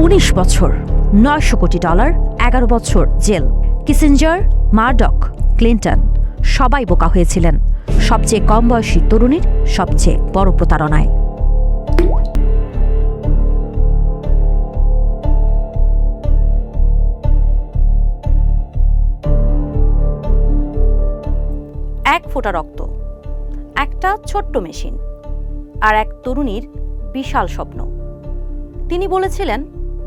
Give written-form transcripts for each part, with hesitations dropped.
19 বছর, $900 কোটি, 11 বছর জেল। কিসিঞ্জার, মারডক, ক্লিন্টন সবাই বোকা হয়েছিলেন সবচেয়ে কম বয়সী তরুণীর সবচেয়ে বড় প্রতারণায়। এক ফোঁটা রক্ত, একটা ছোট্ট মেশিন, আর এক তরুণীর বিশাল স্বপ্ন। তিনি বলেছিলেন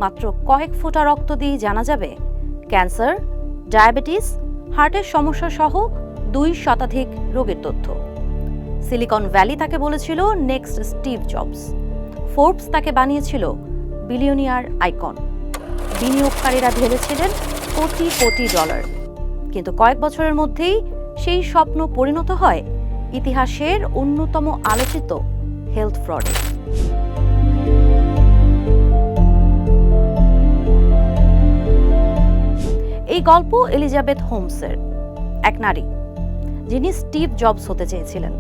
মাত্র কয়েক ফোঁটা রক্ত দিয়ে জানা যাবে ক্যান্সার, ডায়াবেটিস, হার্টের সমস্যা সহ 2 শতাধিক রোগের তথ্য। সিলিকন ভ্যালি তাকে বলেছিল নেক্সট স্টিভ জবস। ফোর্বস তাকে বানিয়েছিল বিলিয়নিয়ার আইকন। বিনিয়োগকারীরা ভেবেছিলেন কোটি কোটি ডলার। কিন্তু কয়েক বছরের মধ্যেই সেই স্বপ্ন পরিণত হয় ইতিহাসের অন্যতম আলোচিত হেলথ ফ্রডে। এই গল্প এলিজাবেথ হোমসের, এক নারী যিনি স্টিভ জবস হতে চেয়েছিলেন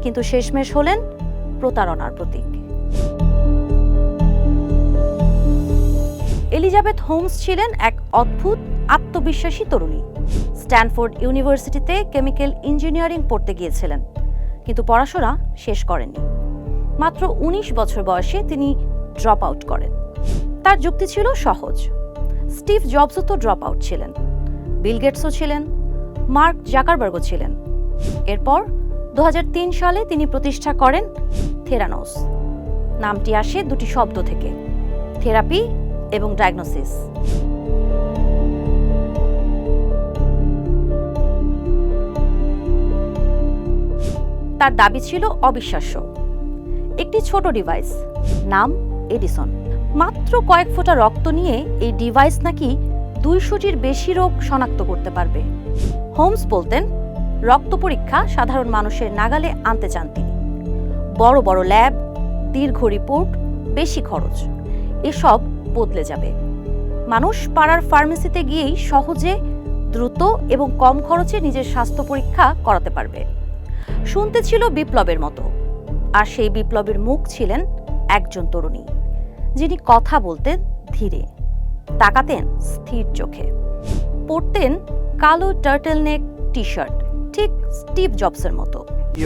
কিন্তু শেষমেশ হলেন প্রতারণার প্রতীক। এলিজাবেথ হোমস ছিলেন এক অদ্ভুত আত্মবিশ্বাসী তরুণী। স্ট্যানফোর্ড ইউনিভার্সিটিতে কেমিক্যাল ইঞ্জিনিয়ারিং পড়তে গিয়েছিলেন কিন্তু পড়াশোনা শেষ করেননি। মাত্র 19 বছর বয়সে তিনি ড্রপ আউট করেন। তার যুক্তি ছিল সহজ, স্টিভ জবসও তো ড্রপ আউট ছিলেন, বিল গেটসও ছিলেন, মার্ক জাকারবার্গও ছিলেন। এরপর 2003 সালে তিনি প্রতিষ্ঠা করেন থেরানোস। নামটি আসে দুটি শব্দ থেকে, থেরাপি এবং ডায়াগনোসিস। তার দাবি ছিল অবিশ্বাস্য, একটি ছোট ডিভাইস, নাম এডিসন। মাত্র কয়েক ফোঁটা রক্ত নিয়ে এই ডিভাইস নাকি 200টির বেশি রোগ শনাক্ত করতে পারবে। হোমস বলতেন রক্ত পরীক্ষা সাধারণ মানুষের নাগালে আনতে চান তিনি। বড় বড় ল্যাব, দীর্ঘ রিপোর্ট, বেশি খরচ, এসব বদলে যাবে। মানুষ পাড়ার ফার্মেসিতে গিয়েই সহজে, দ্রুত এবং কম খরচে নিজের স্বাস্থ্য পরীক্ষা করাতে পারবে। শুনতে ছিল বিপ্লবের মতো, আর সেই বিপ্লবের মুখ ছিলেন একজন তরুণী যিনি কথা বলতেন ধীরে, তাকাতেন স্থির চোখে, পরতেন কালো টার্টলনেক টি শার্ট, ঠিক স্টিভ জবসের মতো।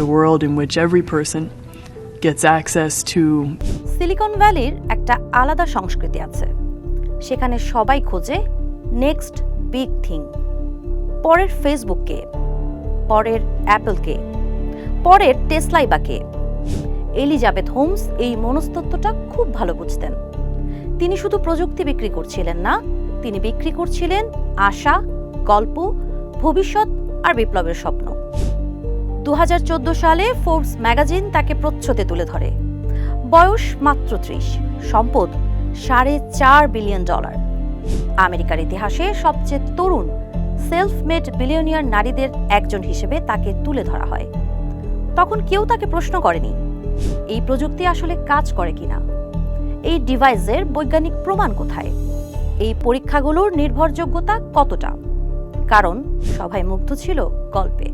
A world in which every person gets access to Silicon ভ্যালির একটা আলাদা সংস্কৃতি আছে। সেখানে সবাই খোঁজে নেক্সট বিগ থিং। পরের ফেসবুককে, পরের অ্যাপলকে, পরের টেসলাই বা কে। এলিজাবেথ হোমস এই মনস্তত্ত্বটা খুব ভালো বুঝতেন। তিনি শুধু প্রযুক্তি বিক্রি করছিলেন না, তিনি বিক্রি করছিলেন আশা, গল্প, ভবিষ্যৎ আর বিপ্লবের স্বপ্ন। 2014 সালে ফোর্বস ম্যাগাজিন তাকে প্রচ্ছদে তুলে ধরে। বয়স মাত্র 30, সম্পদ $4.5 বিলিয়ন। আমেরিকার ইতিহাসে সবচেয়ে তরুণ সেলফ মেড বিলিয়নিয়ার নারীদের একজন হিসেবে তাকে তুলে ধরা হয়। তখন কেউ তাকে প্রশ্ন করেনি এই প্রযুক্তি আসলে কাজ করে কিনা, এই ডিভাইসের বৈজ্ঞানিক প্রমাণ কোথায়, এই পরীক্ষাগুলোর নির্ভরযোগ্যতা কতটা। কারণ সবাই মুগ্ধ ছিল গল্পে,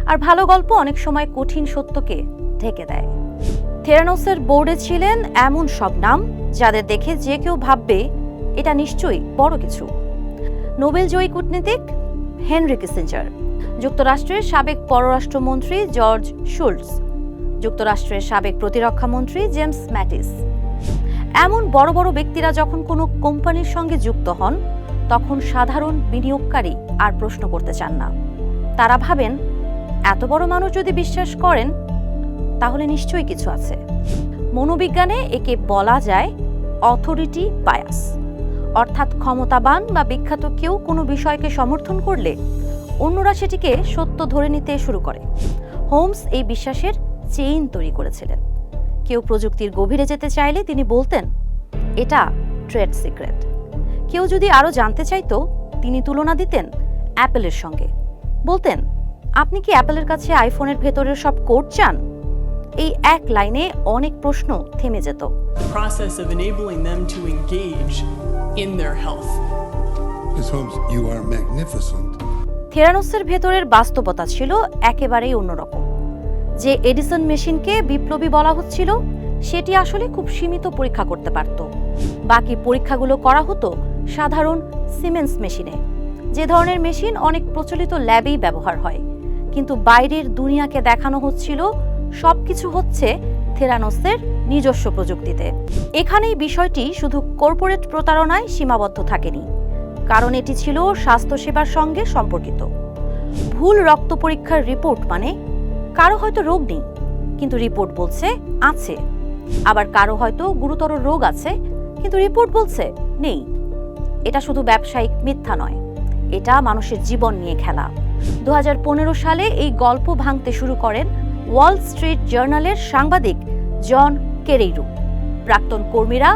আর ভালো গল্প অনেক সময় কঠিন সত্যকে ঢেকে দেয়। থেরানোসের বোর্ডে ছিলেন এমন সব নাম যাদের দেখে যে কেউ ভাববে এটা নিশ্চয়ই বড় কিছু। নোবেলজয়ী কূটনীতিক হেনরি কিসিঞ্জার, যুক্তরাষ্ট্রের সাবেক পররাষ্ট্রমন্ত্রী জর্জ শুল্টজ, যুক্তরাষ্ট্রের সাবেক প্রতিরক্ষা মন্ত্রী জেমস ম্যাটিস। এমন বড় বড় ব্যক্তিরা যখন কোনো কোম্পানির সঙ্গে যুক্ত হন, তখন সাধারণ বিনিয়োগকারী আর প্রশ্ন করতে চান না। তারা ভাবেন এত বড় মানুষ যদি বিশ্বাস করেন তাহলে নিশ্চয়ই কিছু আছে। মনোবিজ্ঞানে একে বলা যায় অথরিটি বায়াস, অর্থাৎ ক্ষমতাবান বা বিখ্যাত কেউ কোনো বিষয়কে সমর্থন করলে অন্যরা সেটিকে সত্য ধরে নিতে শুরু করে। হোমস এই বিশ্বাসের চেইন তৈরি করেছিলেন। কেউ প্রযুক্তির গভীরে যেতে চাইলে তিনি বলতেন এটা ট্রেড সিক্রেট। কেউ যদি আরো জানতে চাইতো তিনি তুলনা দিতেন অ্যাপেলের সঙ্গে, বলতেন আপনি কি অ্যাপেলের কাছে আইফোনের ভেতরের সব কোড চান? এই এক লাইনে অনেক প্রশ্ন থেমে যেত। the process of enabling them to engage in their health. Ms. Holmes, you are magnificent. থেরানোসের ভেতরের বাস্তবতা ছিল একেবারেই অন্যরকম। যে এডিসন মেশিনকে বিপ্লবী বলা হচ্ছিল সেটি আসলে খুব সীমিত পরীক্ষা করতে পারত, বাকি পরীক্ষাগুলো করা হতো সাধারণ সিমেন্স মেশিনে, যে ধরনের মেশিন অনেক প্রচলিত ল্যাবেই ব্যবহার হয়। কিন্তু বাইরের দুনিয়াকে দেখানো হচ্ছিল সবকিছু হচ্ছে থেরানোসের নিজস্ব প্রযুক্তিতে। এখানেই বিষয়টি শুধু কর্পোরেট প্রতারণায় সীমাবদ্ধ থাকেনি, কারণ এটি ছিল স্বাস্থ্যসেবার সঙ্গে সম্পর্কিত। ভুল রক্ত পরীক্ষার রিপোর্ট মানে কারো হয়তো রোগ নেই, কিন্তু রিপোর্ট বলছে আছে। আবার কারো হয়তো গুরুতর রোগ আছে, কিন্তু রিপোর্ট বলছে নেই। এটা শুধু ব্যবসায়িক মিথ্যা নয়, এটা মানুষের জীবন নিয়ে খেলা। 2015 সালে এই গল্প ভাঙতে শুরু করেন ওয়াল স্ট্রিট জার্নালের সাংবাদিক জন কেরেইরু। প্রাক্তন কর্মীরা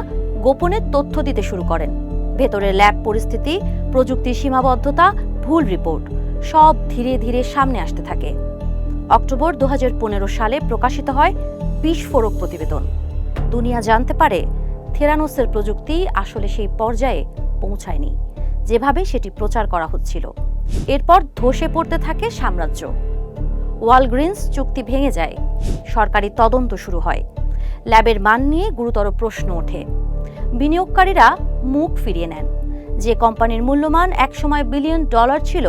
গোপনে তথ্য দিতে শুরু করেন। ভেতরের ল্যাব পরিস্থিতি, প্রযুক্তির সীমাবদ্ধতা, ভুল রিপোর্ট সব ধীরে ধীরে সামনে আসতে থাকে। অক্টোবর 2015 সালে প্রকাশিত হয় বিস্ফোরক প্রতিবেদন। দুনিয়া জানতে পারে থেরানোসের প্রযুক্তি আসলে সেই পর্যায়ে পৌঁছায়নি যেভাবে সেটি প্রচার করা হচ্ছিল। এরপর ধসে পড়তে থাকে সাম্রাজ্য। ওয়ালগ্রিনস চুক্তি ভেঙে যায়, সরকারি তদন্ত শুরু হয়, ল্যাবের মান নিয়ে গুরুতর প্রশ্ন ওঠে। বিনিয়োগকারীরা মুখ ফিরিয়ে নেন। যে কোম্পানির মূল্যমান একসময় $1 বিলিয়ন ছিল,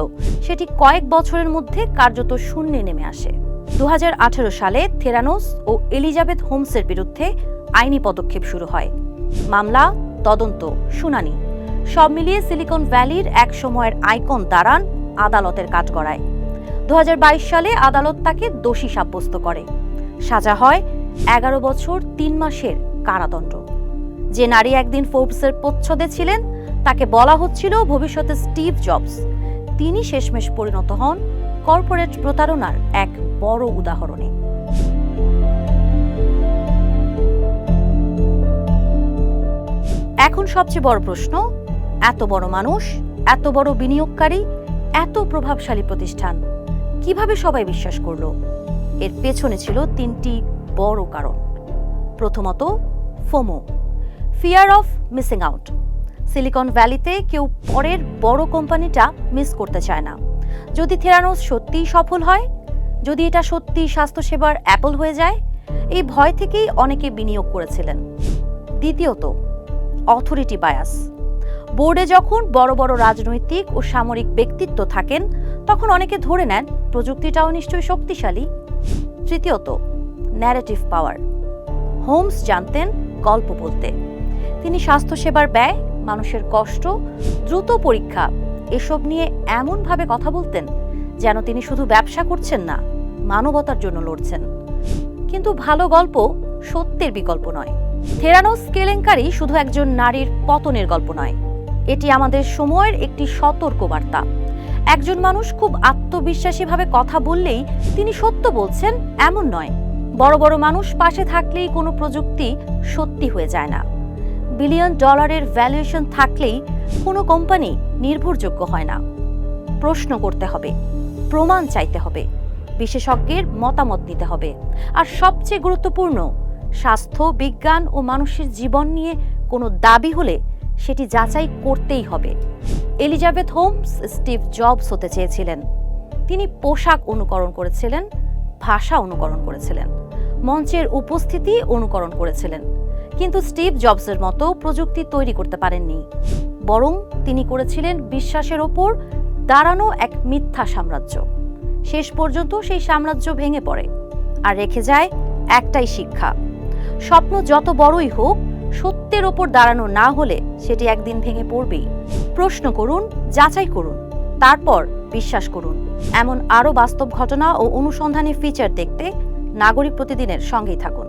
সেটি কয়েক বছরের মধ্যে কার্যত শূন্যে নেমে আসে। 2018 সালে থেরানোস ও এলিজাবেথ হোমসের বিরুদ্ধে আইনি পদক্ষেপ শুরু হয়। মামলা, তদন্ত, শুনানি সব মিলিয়ে সিলিকন ভ্যালির এক সময়ের আইকন দাঁড়ান আদালতের কাঠগড়ায়। 2022 সালে আদালত তাকে দোষী সাব্যস্ত করে। সাজা হয় 11 বছর 3 মাসের কারাদণ্ড। যে নারী একদিন ফোর্বসের প্রচ্ছদে ছিলেন, তাকে বলা হচ্ছিল ভবিষ্যতে স্টিভ জবস, তিনি শেষমেশ পরিণত হন কর্পোরেট প্রতারণার এক বড় উদাহরণে। এখন সবচেয়ে বড় প্রশ্ন, এত বড় মানুষ, এত বড় বিনিয়োগকারী, এত প্রভাবশালী প্রতিষ্ঠান কিভাবে সবাই বিশ্বাস করলো? এর পেছনে ছিল 3টি বড় কারণ। প্রথমত, FOMO, fear of missing out. Silicon ভ্যালিতে কেউ পরের বড় কোম্পানিটা মিস করতে চায় না। যদি থেরানোস সত্যিই সফল হয়, যদি এটা সত্যি স্বাস্থ্যসেবার অ্যাপল হয়ে যায়, এই ভয় থেকেই অনেকে বিনিয়োগ করেছিলেন। দ্বিতীয়ত, অথরিটি বায়াস। বোর্ডে যখন বড় বড় রাজনৈতিক ও সামরিক ব্যক্তিত্ব থাকেন, তখন অনেকে ধরে নেন প্রযুক্তিটাও নিশ্চয়ই শক্তিশালী। তৃতীয়ত, ন্যারেটিভ পাওয়ার। হোমস জানতেন গল্প বলতে। তিনি স্বাস্থ্যসেবার ব্যয়, মানুষের কষ্ট, দ্রুত পরীক্ষা এসব নিয়ে এমনভাবে কথা বলতেন যেন তিনি শুধু ব্যবসা করছেন না, মানবতার জন্য লড়ছেন। কিন্তু ভালো গল্প সত্যের বিকল্প নয়। থেরানোস কেলেঙ্কারি শুধু একজন নারীর পতনের গল্প নয়, এটি আমাদের সময়ের একটি সতর্ক বার্তা। একজন মানুষ খুব আত্মবিশ্বাসীভাবে কথা বললেই তিনি সত্য বলছেন এমন নয়। বড় বড় মানুষ পাশে থাকলেই কোনো প্রযুক্তি সত্যি হয়ে যায় না। $1 বিলিয়ন ভ্যালুয়েশন থাকলেই কোনো কোম্পানি নির্ভরযোগ্য হয় না। প্রশ্ন করতে হবে, প্রমাণ চাইতে হবে, বিশেষজ্ঞের মতামত নিতে হবে, আর সবচেয়ে গুরুত্বপূর্ণ, স্বাস্থ্য, বিজ্ঞান ও মানুষের জীবন নিয়ে কোনো দাবি হলে সেটি যাচাই করতেই হবে। এলিজাবেথ হোমস স্টিভ জবস হতে চেয়েছিলেন। তিনি পোশাক অনুকরণ করেছিলেন, ভাষা অনুকরণ করেছিলেন, মঞ্চের উপস্থিতি অনুকরণ করেছিলেন, কিন্তু স্টিভ জবসের মতো প্রযুক্তি তৈরি করতে পারেননি। বরং তিনি করেছিলেন বিশ্বাসের ওপর দাঁড়ানো এক মিথ্যা সাম্রাজ্য। শেষ পর্যন্ত সেই সাম্রাজ্য ভেঙে পড়ে, আর রেখে যায় একটাই শিক্ষা: স্বপ্ন যত বড়ই হোক, সত্যের ওপর দাঁড়ানো না হলে সেটি একদিন ভেঙে পড়বেই। প্রশ্ন করুন, যাচাই করুন, তারপর বিশ্বাস করুন। এমন আরও বাস্তব ঘটনা ও অনুসন্ধানী ফিচার দেখতে নাগরিক প্রতিদিনের সঙ্গেই থাকুন।